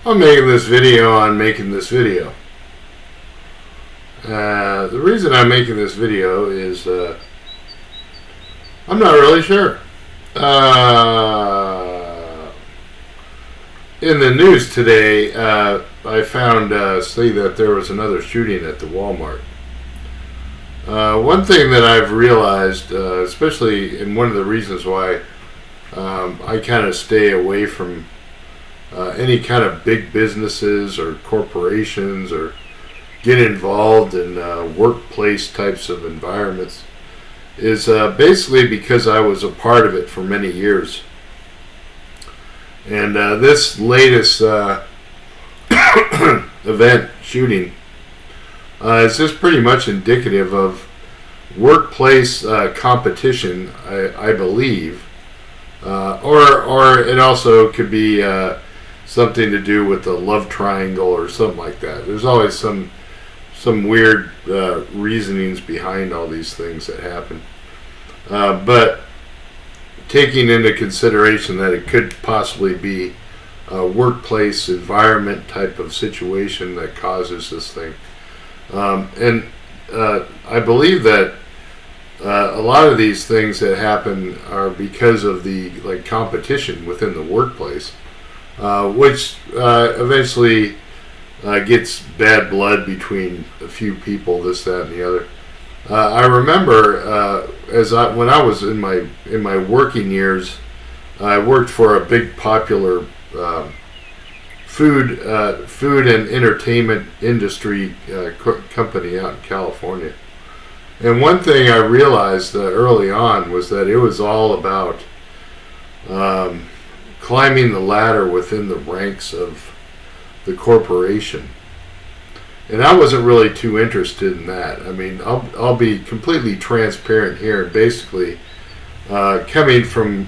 I'm making this video on making this video. The reason I'm making this video is I'm not really sure. In the news today, I found say that there was another shooting at the Walmart. One thing that I've realized, especially in one of the reasons why I kind of stay away from any kind of big businesses or corporations or get involved in workplace types of environments, is basically because I was a part of it for many years. And this latest event, shooting, is just pretty much indicative of workplace competition, I believe. Or it also could be something to do with the love triangle or something like that. There's always some weird reasonings behind all these things that happen. But taking into consideration that it could possibly be a workplace environment type of situation that causes this thing. And I believe that a lot of these things that happen are because of the competition within the workplace, which eventually gets bad blood between a few people, this, that, and the other. I remember when I was in my working years, I worked for a big popular food and entertainment industry company out in California. And one thing I realized early on was that it was all about climbing the ladder within the ranks of the corporation. And I wasn't really too interested in that. I mean, I'll be completely transparent here. Basically, coming from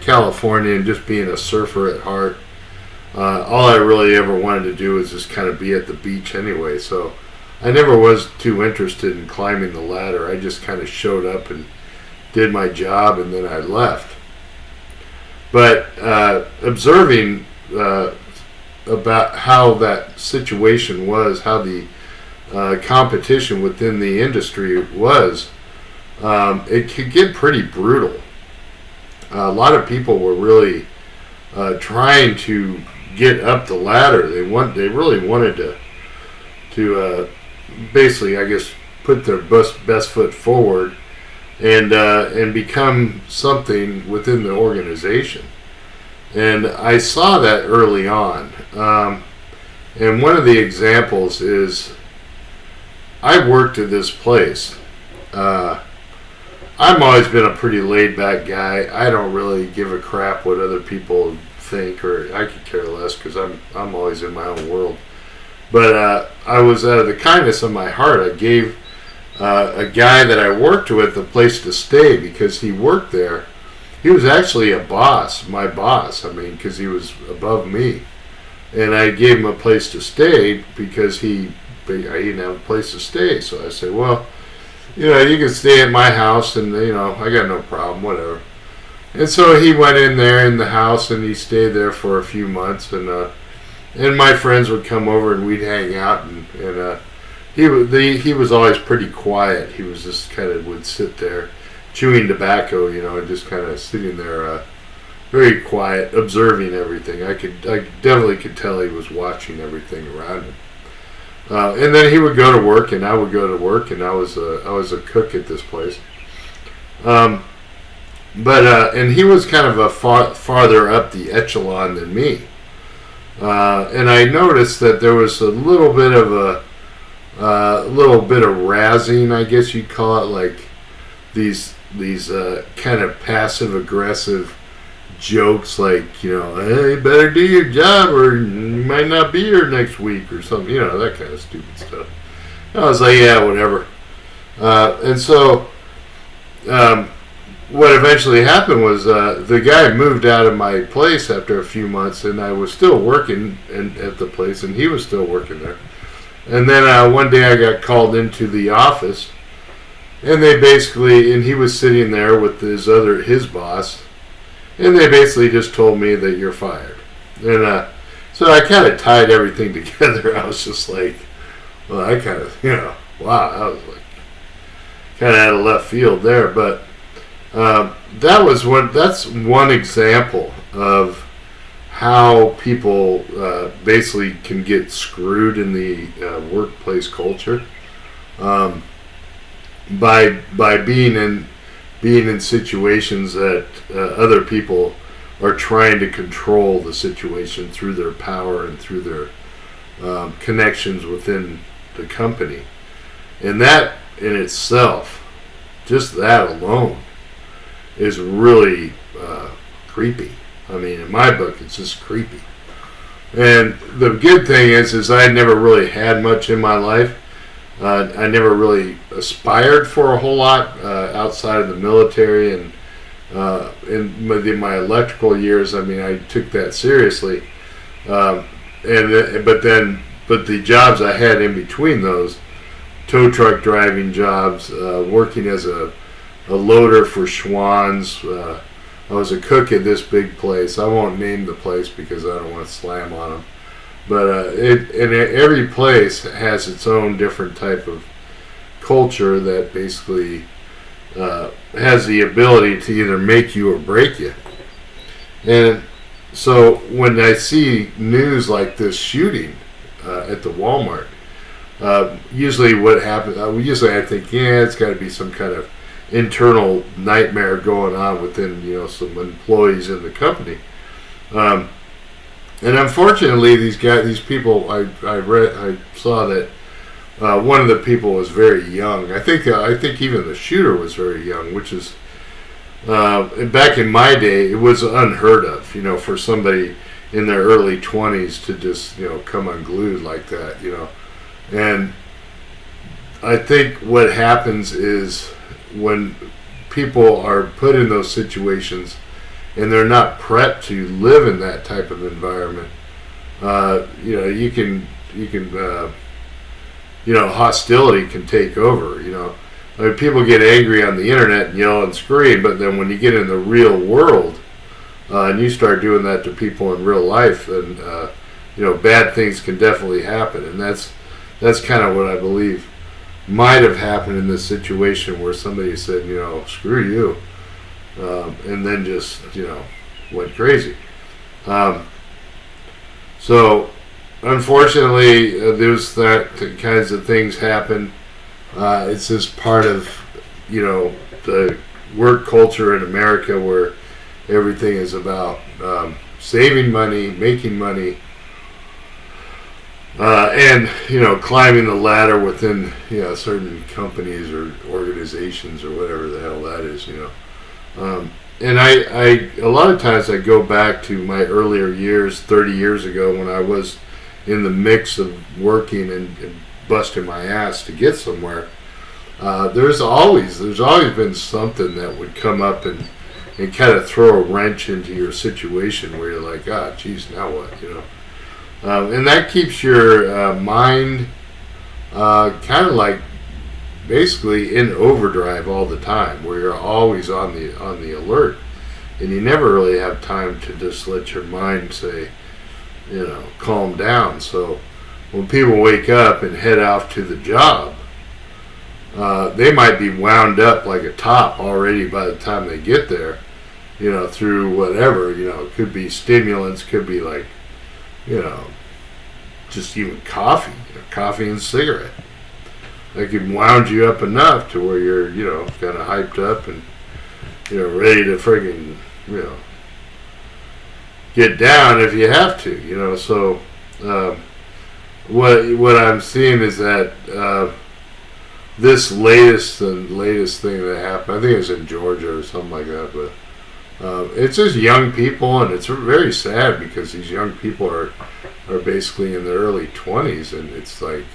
California and just being a surfer at heart, all I really ever wanted to do was just kind of be at the beach anyway. So I never was too interested in climbing the ladder. I just kind of showed up and did my job, and then I left. But observing about how that situation was, how the competition within the industry was, it could get pretty brutal. A lot of people were really trying to get up the ladder. They really wanted to basically, I guess, put their best foot forward and become something within the organization. And I saw that early on. And one of the examples is I worked at this place. I've always been a pretty laid-back guy. I don't really give a crap what other people think, or I could care less because I'm always in my own world. But I was, out of the kindness of my heart, I gave a guy that I worked with a place to stay because he worked there. He was actually a boss, my boss, because he was above me. And I gave him a place to stay because I didn't have a place to stay. So I said, well, you can stay at my house, and, I got no problem, whatever. And so he went in there in the house, and he stayed there for a few months, and my friends would come over, and we'd hang out, and he was always pretty quiet. He was just kind of would sit there chewing tobacco, and just kind of sitting there, very quiet, observing everything. I definitely could tell he was watching everything around him. And then he would go to work, and I would go to work, and I was a cook at this place. And he was kind of a farther up the echelon than me. And I noticed that there was a little bit of razzing, I guess you'd call it, like these kind of passive aggressive jokes, like, hey, better do your job or you might not be here next week or something, that kind of stupid stuff. And I was like, yeah, whatever. And so what eventually happened was the guy moved out of my place after a few months, and I was still working at the place, and he was still working there. And then one day I got called into the office, and he was sitting there with his boss, and they basically just told me that you're fired. And So I kind of tied everything together. I was just like, well, I kind of, wow, I was like, kind of out of left field there. But that's one example of how people basically can get screwed in the workplace culture by being in situations that other people are trying to control the situation through their power and through their connections within the company. And that in itself, just that alone, is really creepy. I mean, in my book, it's just creepy. And the good thing is I never really had much in my life. I never really aspired for a whole lot outside of the military, and in my electrical years, I mean, I took that seriously. But the jobs I had in between those, tow truck driving jobs, working as a loader for Schwann's. I was a cook at this big place. I won't name the place because I don't want to slam on them. But every place has its own different type of culture that basically has the ability to either make you or break you. And so when I see news like this shooting at the Walmart, usually what happens, I think, it's got to be some kind of internal nightmare going on within some employees in the company, and unfortunately these people I saw that one of the people was very young. I think even the shooter was very young, which is back in my day it was unheard of, for somebody in their early 20s to just come unglued like that, and I think what happens is when people are put in those situations and they're not prepped to live in that type of environment, hostility can take over. I mean, people get angry on the internet and yell and scream, but then when you get in the real world and you start doing that to people in real life, then bad things can definitely happen, and that's kind of what I believe might have happened in this situation where somebody said, screw you, and then just, went crazy. So, unfortunately, there's that kinds of things happen. It's just part of, the work culture in America where everything is about saving money, making money, and climbing the ladder within certain companies or organizations or whatever the hell that is. And I a lot of times I go back to my earlier years, 30 years ago, when I was in the mix of working and busting my ass to get somewhere. There's always been something that would come up and kind of throw a wrench into your situation where you're like, geez, now what, and that keeps your mind kind of like basically in overdrive all the time, where you're always on the alert, and you never really have time to just let your mind say, calm down. So when people wake up and head off to the job, they might be wound up like a top already by the time they get there, through whatever, it could be stimulants, could be like, just even coffee and cigarette. They can wound you up enough to where you're, kind of hyped up and, ready to friggin', get down if you have to, So, what I'm seeing is that this latest thing that happened, I think it was in Georgia or something like that, but it's just young people, and it's very sad because these young people are basically in their early 20s, and it's like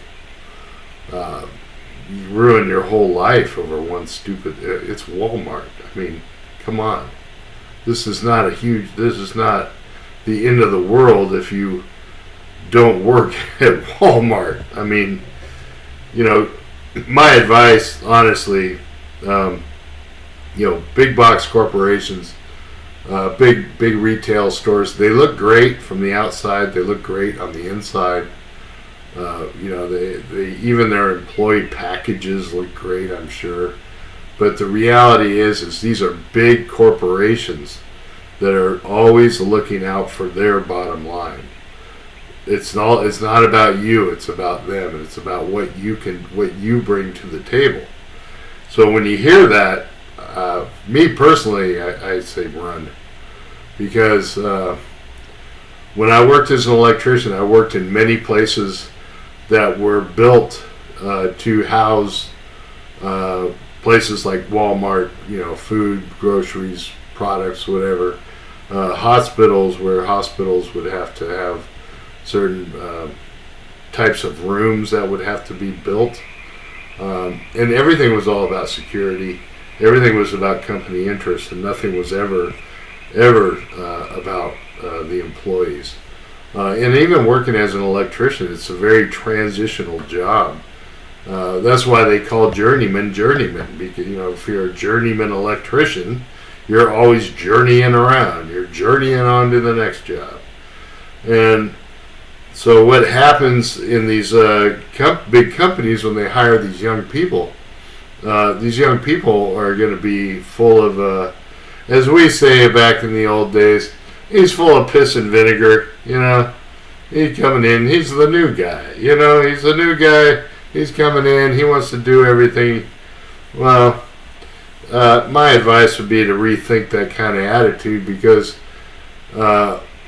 you ruin your whole life over one stupid. It's Walmart. I mean, come on. This is not the end of the world if you don't work at Walmart. I mean, my advice, honestly, big box corporations, big retail stores. They look great from the outside. They look great on the inside. They even their employee packages look great, I'm sure. But the reality is these are big corporations that are always looking out for their bottom line. It's not about you. It's about them, and it's about what you bring to the table. So when you hear that, me personally, I say run, because when I worked as an electrician, I worked in many places that were built to house places like Walmart, food, groceries, products, whatever. Hospitals, where hospitals would have to have certain types of rooms that would have to be built. And everything was all about security. Everything was about company interest, and nothing was ever about the employees. And even working as an electrician, it's a very transitional job. That's why they call journeymen, because if you're a journeyman electrician, you're always journeying around. You're journeying on to the next job. And so what happens in these big companies when they hire these young people are going to be full of, as we say back in the old days, he's full of piss and vinegar. He's coming in. He's the new guy. He's the new guy. He's coming in. He wants to do everything. Well, my advice would be to rethink that kind of attitude, because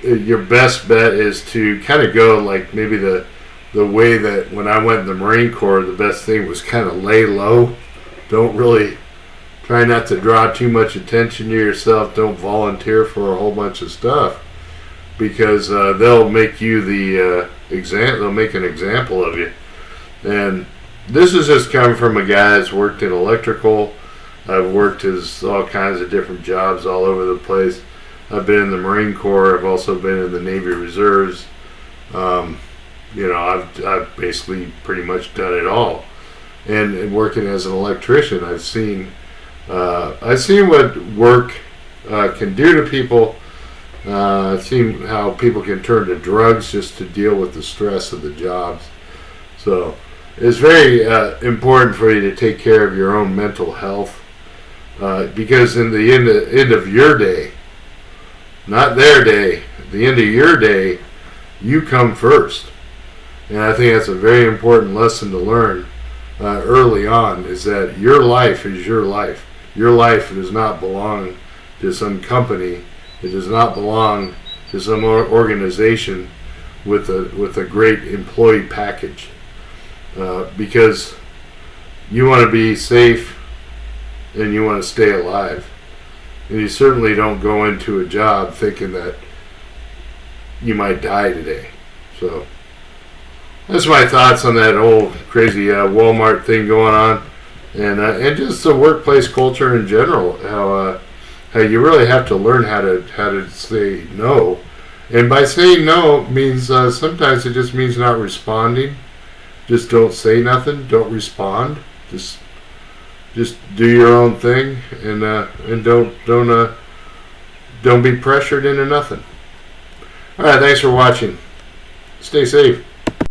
your best bet is to kind of go like maybe the way that when I went in the Marine Corps, the best thing was kind of lay low. Don't really try not to draw too much attention to yourself. Don't volunteer for a whole bunch of stuff, because they'll make you they'll make an example of you. And this is just coming from a guy that's worked in electrical. I've worked as all kinds of different jobs all over the place. I've been in the Marine Corps. I've also been in the Navy Reserves. I've basically pretty much done it all. And working as an electrician, I've seen what work can do to people. I've seen how people can turn to drugs just to deal with the stress of the jobs. So it's very important for you to take care of your own mental health, because in the end of your day, not their day, at the end of your day, you come first. And I think that's a very important lesson to learn early on, is that your life is your life. Your life does not belong to some company. It does not belong to some organization with a great employee package, because you want to be safe and you want to stay alive. And you certainly don't go into a job thinking that you might die today. So that's my thoughts on that whole crazy Walmart thing going on, and just the workplace culture in general. How you really have to learn how to say no, and by saying no means sometimes it just means not responding. Just don't say nothing. Don't respond. Just do your own thing, and don't be pressured into nothing. All right, thanks for watching. Stay safe.